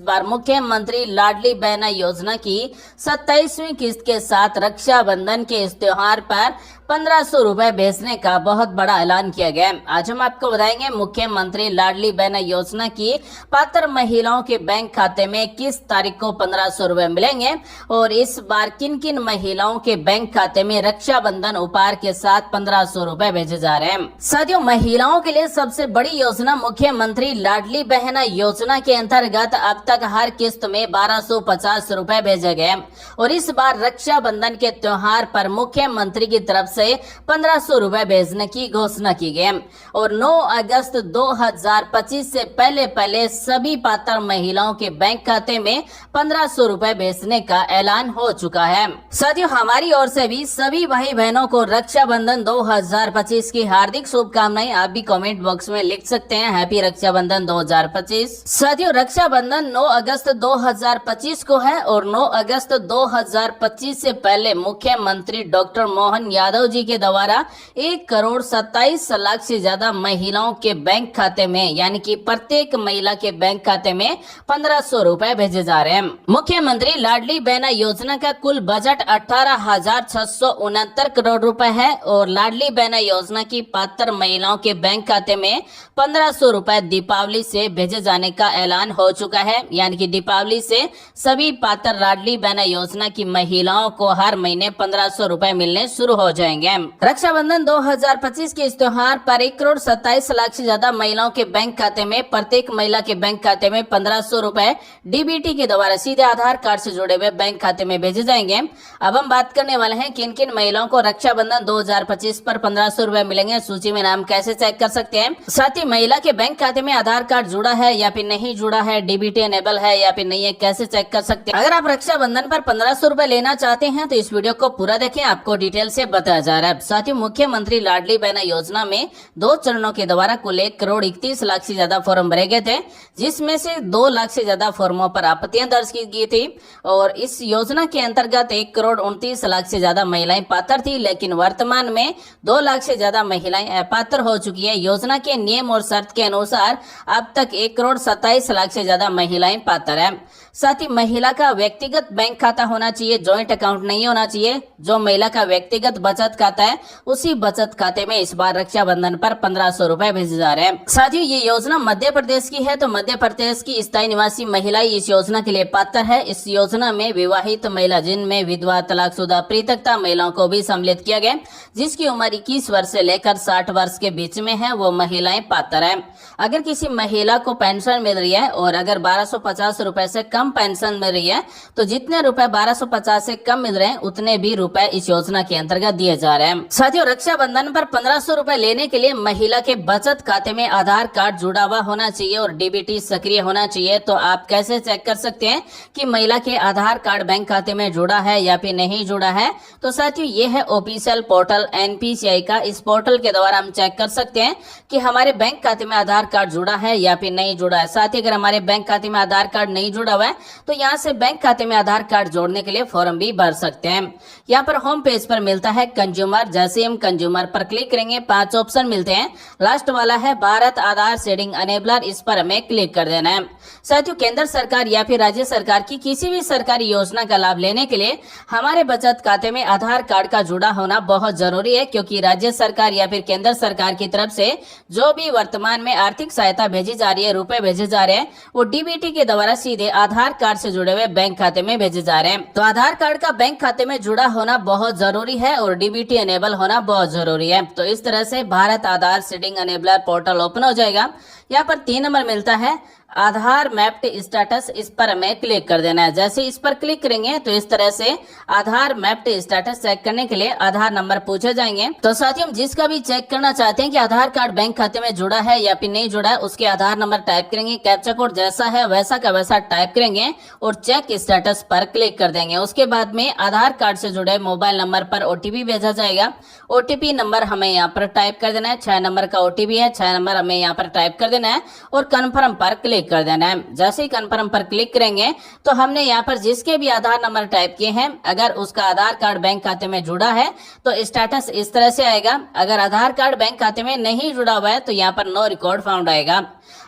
बार मुख्यमंत्री लाडली बहना योजना की 27वीं किस्त के साथ रक्षाबंधन के इस त्योहार पर 1500 रुपए भेजने का बहुत बड़ा ऐलान किया गया। आज हम आपको बताएंगे मुख्यमंत्री लाडली बहना योजना की पात्र महिलाओं के बैंक खाते में किस तारीख को 1500 रुपए मिलेंगे और इस बार किन किन महिलाओं के बैंक खाते में रक्षाबंधन उपहार के साथ 1500 रुपए भेजे जा रहे हैं। साथियों, महिलाओं के लिए सबसे बड़ी योजना मुख्यमंत्री लाडली बहना योजना के अंतर्गत अब तक हर किस्त में 1250 रुपए भेजे गए और इस बार रक्षाबंधन के त्योहार पर मुख्यमंत्री की तरफ से 1500 रुपए भेजने की घोषणा की गई और 9 अगस्त 2025 से पहले सभी पात्र महिलाओं के बैंक खाते में 1500 रुपए भेजने का ऐलान हो चुका है। साथियों, हमारी ओर से भी सभी भाई बहनों को रक्षाबंधन 2025 की हार्दिक शुभकामनाएं आप भी कमेंट बॉक्स में लिख सकते हैं। हैप्पी रक्षाबंधन 2025। साथियों, रक्षाबंधन 9 अगस्त 2025 को है और 9 अगस्त 2025 से पहले मुख्यमंत्री डॉक्टर मोहन यादव जी के द्वारा 1,27,00,000 से ज्यादा महिलाओं के बैंक खाते में यानी कि प्रत्येक महिला के बैंक खाते में 1500 रुपए भेजे जा रहे हैं। मुख्यमंत्री लाडली बहना योजना का कुल बजट 18,669 करोड़ रुपए है और लाडली बहना योजना की पात्र महिलाओं के बैंक खाते में 1500 रुपए दीपावली से भेजे जाने का ऐलान हो चुका है। यानी कि दीपावली से सभी पात्र लाडली बहना योजना की महिलाओं को हर महीने 1500 रुपए मिलने शुरू हो जाएंगे। रक्षाबंधन 2025 के इस त्योहार पर 1,27,00,000 से ज्यादा महिलाओं के बैंक खाते में प्रत्येक महिला के बैंक खाते में 1500 रुपए डीबीटी के द्वारा सीधे आधार कार्ड से जुड़े हुए बैंक खाते में भेजे जाएंगे। अब हम बात करने वाले हैं किन किन महिलाओं को रक्षाबंधन 2025 पर 1500 रुपए मिलेंगे। सूची में नाम कैसे चेक कर सकते हैं। साथ ही महिला के बैंक खाते में आधार कार्ड जुड़ा है या फिर नहीं जुड़ा है, डीबीटी एनेबल है या फिर नहीं है, कैसे चेक कर सकते हैं। अगर आप रक्षाबंधन पर 1500 रुपए लेना चाहते हैं तो इस वीडियो को पूरा देखें, आपको डिटेल से बताया जा रहा है। साथियों, मुख्यमंत्री लाडली बहना योजना में 2 चरणों के द्वारा कुल 1,31,00,000 से ज्यादा फॉर्म भरे गए थे, जिसमें से 2 लाख से ज्यादा फॉर्मों पर आपत्तियां दर्ज की गई थी और इस योजना के अंतर्गत 1,29,00,000 से ज्यादा महिलाएं पात्र थी, लेकिन वर्तमान में 2 लाख से ज्यादा महिलाएं अपात्र हो चुकी है। योजना के नियम और शर्त के अनुसार अब तक 1,27,00,000 से ज्यादा महिलाएं पात्र है। साथ ही महिला का व्यक्तिगत बैंक खाता होना चाहिए, ज्वाइंट अकाउंट नहीं होना चाहिए। जो महिला का व्यक्तिगत बचत खाता है उसी बचत खाते में इस बार रक्षाबंधन पर 1500 रुपए भेजे जा रहे हैं। साथ ही ये योजना मध्य प्रदेश की है तो मध्य प्रदेश की स्थायी निवासी महिलाएं इस योजना के लिए पात्र है। इस योजना में विवाहित महिला, जिनमें विधवा, तलाकशुदा, पृथकता महिलाओं को भी सम्मिलित किया गया, जिसकी उम्र 21 वर्ष से लेकर 60 वर्ष के बीच में है, वो महिलाएं पात्र है। अगर किसी महिला को पेंशन मिल रही है और अगर 1250 रुपए से कम पेंशन मिल रही है तो जितने रुपए 1250 से कम मिल रहे हैं उतने भी रुपए इस योजना के अंतर्गत दिए जा रहे हैं। साथियों, रक्षाबंधन पर 1500 रुपए लेने के लिए महिला के बचत खाते में आधार कार्ड जुड़ा हुआ होना चाहिए और डीबीटी सक्रिय होना चाहिए। तो आप कैसे चेक कर सकते हैं कि महिला के आधार कार्ड बैंक खाते में जुड़ा है या फिर नहीं जुड़ा है। तो साथियों, ये है ऑफिशियल पोर्टल एनपीसीआई का। इस पोर्टल के द्वारा हम चेक कर सकते हैं कि हमारे बैंक खाते में आधार कार्ड जुड़ा है या फिर नहीं जुड़ा है। साथ ही अगर हमारे बैंक खाते में आधार कार्ड नहीं जुड़ा हुआ है तो यहाँ से बैंक खाते में आधार कार्ड जोड़ने के लिए फॉर्म भी भर सकते हैं। यहाँ पर होम पेज पर मिलता है कंज्यूमर। जैसे हम कंज्यूमर पर क्लिक करेंगे 5 ऑप्शन मिलते हैं। लास्ट वाला है भारत आधार शेडिंग अनेबलर, इस पर हमें क्लिक कर देना है। साथियों, केंद्र सरकार या फिर राज्य सरकार की किसी भी सरकारी योजना का लाभ लेने के लिए हमारे बचत खाते में आधार कार्ड का जुड़ा होना बहुत जरूरी है, क्योंकि राज्य सरकार या फिर केंद्र सरकार की तरफ से जो भी वर्तमान में आर्थिक सहायता भेजी जा रही है, रुपए भेजे जा रहे हैं, वो डीबीटी के द्वारा सीधे आधार कार्ड से जुड़े हुए बैंक खाते में भेजे जा रहे हैं। तो आधार कार्ड का बैंक खाते में जुड़ा होना बहुत जरूरी है और डीबीटी एनेबल होना बहुत जरूरी है। तो इस तरह से भारत आधार शेडिंग अनेबलर पोर्टल ओपन हो जाएगा। यहाँ पर 3 नंबर मिलता है आधार मैप्ड स्टेटस, इस पर हमें क्लिक कर देना है। जैसे इस पर क्लिक करेंगे तो इस तरह से आधार मैप्ड स्टेटस चेक करने के लिए आधार नंबर पूछे जाएंगे। तो साथियों, जिसका भी चेक करना चाहते हैं कि आधार कार्ड बैंक खाते में जुड़ा है या फिर नहीं जुड़ा है, उसके आधार नंबर टाइप करेंगे, कैप्चा कोड जैसा है वैसा का वैसा टाइप करेंगे और चेक स्टेटस पर क्लिक कर देंगे। उसके बाद में आधार कार्ड से जुड़े मोबाइल नंबर पर ओटीपी भेजा जाएगा। ओटीपी नंबर हमें यहाँ पर टाइप कर देना है। 6 नंबर का ओटीपी है, 6 नंबर हमें यहाँ पर टाइप कर देना है और कन्फर्म पर क्लिक क्लिक कर देना है। जैसे ही कन्फर्म पर क्लिक करेंगे तो हमने यहाँ पर जिसके भी आधार नंबर टाइप किए हैं, अगर उसका आधार कार्ड बैंक खाते में जुड़ा है तो स्टेटस इस तरह से आएगा। अगर आधार कार्ड बैंक खाते में नहीं जुड़ा हुआ है तो यहाँ पर नो रिकॉर्ड फाउंड आएगा।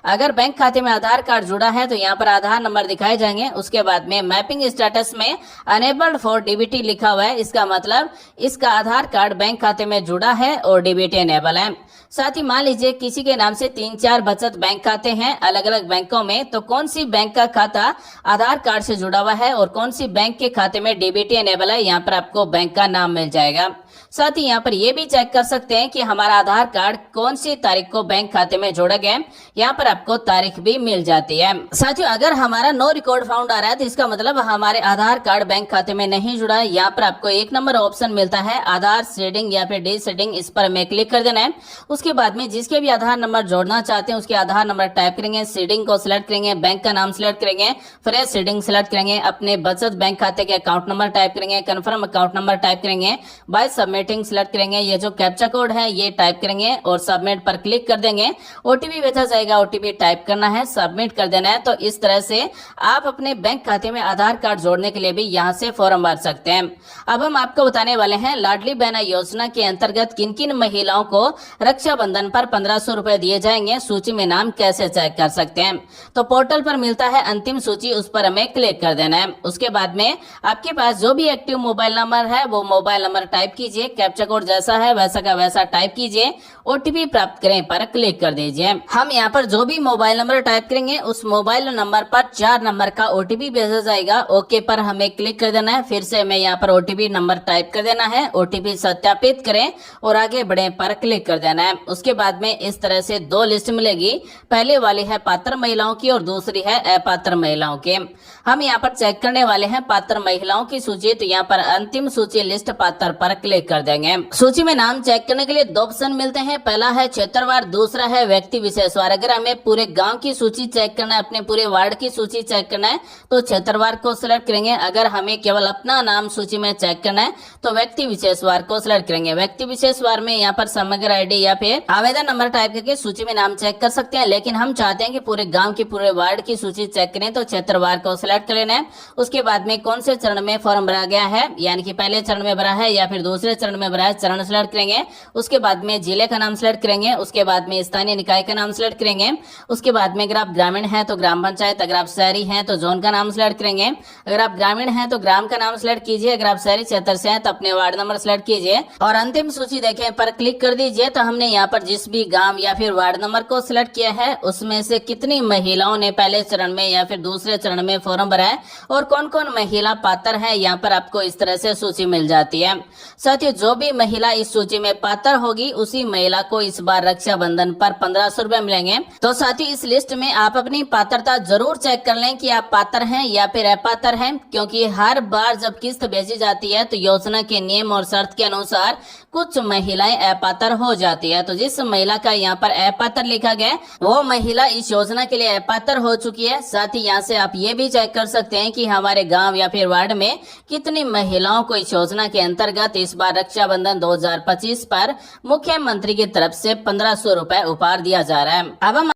अगर बैंक खाते में आधार कार्ड जुड़ा है तो यहाँ पर आधार नंबर दिखाए जाएंगे। उसके बाद में मैपिंग स्टेटस में अनेबल्ड फॉर डीबीटी लिखा हुआ है, इसका मतलब इसका आधार कार्ड बैंक खाते में जुड़ा है और डीबीटी अनेबल है। साथ ही मान लीजिए किसी के नाम से 3-4 बचत बैंक खाते हैं अलग अलग बैंकों में, तो कौन सी बैंक का खाता आधार कार्ड से जुड़ा हुआ है और कौन सी बैंक के खाते में डीबीटी अनेबल है, यहाँ पर आपको बैंक का नाम मिल जाएगा। साथ ही यहाँ पर ये भी चेक कर सकते हैं कि हमारा आधार कार्ड कौन सी तारीख को बैंक खाते में जोड़ा गया, यहाँ पर आपको तारीख भी मिल जाती है। साथियों, अगर हमारा नो रिकॉर्ड फाउंड आ रहा है तो इसका मतलब हमारे आधार कार्ड बैंक खाते में नहीं जुड़ा है। यहाँ पर आपको 1 नंबर ऑप्शन मिलता है आधार सीडिंग या फिर डी सीडिंग, इस पर हमें क्लिक कर देना है। उसके बाद में जिसके भी आधार नंबर जोड़ना चाहते हैं उसके आधार नंबर टाइप करेंगे, सीडिंग को सिलेक्ट करेंगे, बैंक का नाम सिलेक्ट करेंगे, फिर सीडिंग सिलेक्ट करेंगे, अपने बचत बैंक खाते के अकाउंट नंबर टाइप करेंगे, कन्फर्म अकाउंट नंबर टाइप करेंगे, बाय सबमिटिंग सिलेक्ट करेंगे, ये जो कैप्चा कोड है ये टाइप करेंगे और सबमिट पर क्लिक कर देंगे। ओटीपी भेजा जाएगा, ओटीपी टाइप करना है, सबमिट कर देना है। तो इस तरह से आप अपने बैंक खाते में आधार कार्ड जोड़ने के लिए भी यहाँ से फॉर्म भर सकते हैं। अब हम आपको बताने वाले हैं लाडली बहना योजना के अंतर्गत किन किन महिलाओं को रक्षाबंधन पर 1500 रुपए दिए जाएंगे, सूची में नाम कैसे चेक कर सकते हैं। तो पोर्टल पर मिलता है अंतिम सूची, उस पर हमें क्लिक कर देना है। उसके बाद में आपके पास जो भी एक्टिव मोबाइल नंबर है वो मोबाइल नंबर टाइप कीजिए, कैप्चा कोड जैसा है वैसा का वैसा टाइप कीजिए, ओटीपी प्राप्त करें पर क्लिक कर दीजिए। हम यहाँ पर जो भी मोबाइल नंबर टाइप करेंगे उस मोबाइल नंबर पर 4 नंबर का ओटीपी भेजा जाएगा। ओके पर हमें क्लिक कर देना है। फिर से हमें यहाँ पर ओटीपी नंबर टाइप कर देना है, ओटीपी सत्यापित करें और आगे बढ़े पर क्लिक कर देना है। उसके बाद में इस तरह से 2 लिस्ट मिलेगी, पहले वाली है पात्र महिलाओं की और दूसरी है अपात्र महिलाओं की। हम यहाँ पर चेक करने वाले हैं पात्र महिलाओं की सूची, तो यहाँ पर अंतिम सूची लिस्ट पात्र पर क्लिक कर देंगे। सूची में नाम चेक करने के लिए 2 ऑप्शन मिलते हैं, पहला है क्षेत्रवार, दूसरा है व्यक्ति विशेषवार। अगर हमें पूरे गांव की सूची चेक करना है, अपने पूरे वार्ड की सूची चेक करना है तो क्षेत्रवार को सिलेक्ट करेंगे। अगर हमें केवल अपना नाम सूची में चेक करना है तो व्यक्ति विशेषवार को सिलेक्ट करेंगे। व्यक्ति विशेषवार में यहाँ पर समग्र आईडी या फिर आवेदन नंबर टाइप करके सूची में नाम चेक कर सकते हैं, लेकिन हम चाहते हैं कि पूरे गांव की पूरे वार्ड की सूची चेक करें तो क्षेत्रवार को सिलेक्ट कर लेना है। उसके बाद में कौन से चरण में फॉर्म भरा गया है, यानी कि पहले चरण में भरा है या फिर दूसरे चरण में भरा है, चरण सिलेक्ट करेंगे। उसके बाद में जिले का नाम सिलेक्ट करेंगे। उसके बाद में स्थानीय निकाय का नाम सिलेक्ट करेंगे। उसके बाद में अगर आप ग्रामीण हैं तो ग्राम पंचायत, अगर आप शहरी हैं तो जोन का नाम सिलेक्ट करेंगे। अगर आप ग्रामीण हैं तो ग्राम का नाम सिलेक्ट कीजिए, अगर आप शहरी क्षेत्र से हैं तो अपने वार्ड नंबर सिलेक्ट कीजिए और अंतिम सूची देखें पर क्लिक कर दीजिए। तो हमने यहाँ पर जिस भी गांव या फिर वार्ड नंबर को सिलेक्ट किया है उसमें से कितनी महिलाओं ने पहले चरण में या फिर दूसरे चरण में फॉर्म भरा है और कौन कौन महिला पात्र है, यहाँ पर आपको इस तरह से सूची मिल जाती है। साथियों, जो भी महिला इस सूची में पात्र होगी उसी महिला को इस बार रक्षाबंधन पर 1500 रुपए मिलेंगे। तो साथियों, इस लिस्ट में आप अपनी पात्रता जरूर चेक कर लें कि आप पात्र हैं या फिर अपात्र हैं, क्योंकि हर बार जब किस्त भेजी जाती है तो योजना के नियम और शर्त के अनुसार कुछ महिलाएं अपात्र हो जाती है। तो जिस महिला का यहाँ पर अपात्र लिखा गया वो महिला इस योजना के लिए अपात्र हो चुकी है। साथ ही यहाँ से आप ये भी चेक कर सकते हैं कि हमारे गांव या फिर वार्ड में कितनी महिलाओं को इस योजना के अंतर्गत इस बार रक्षाबंधन 2025 पर मुख्यमंत्री की तरफ से 1500 रुपए उपहार दिया जा रहा है। अब हम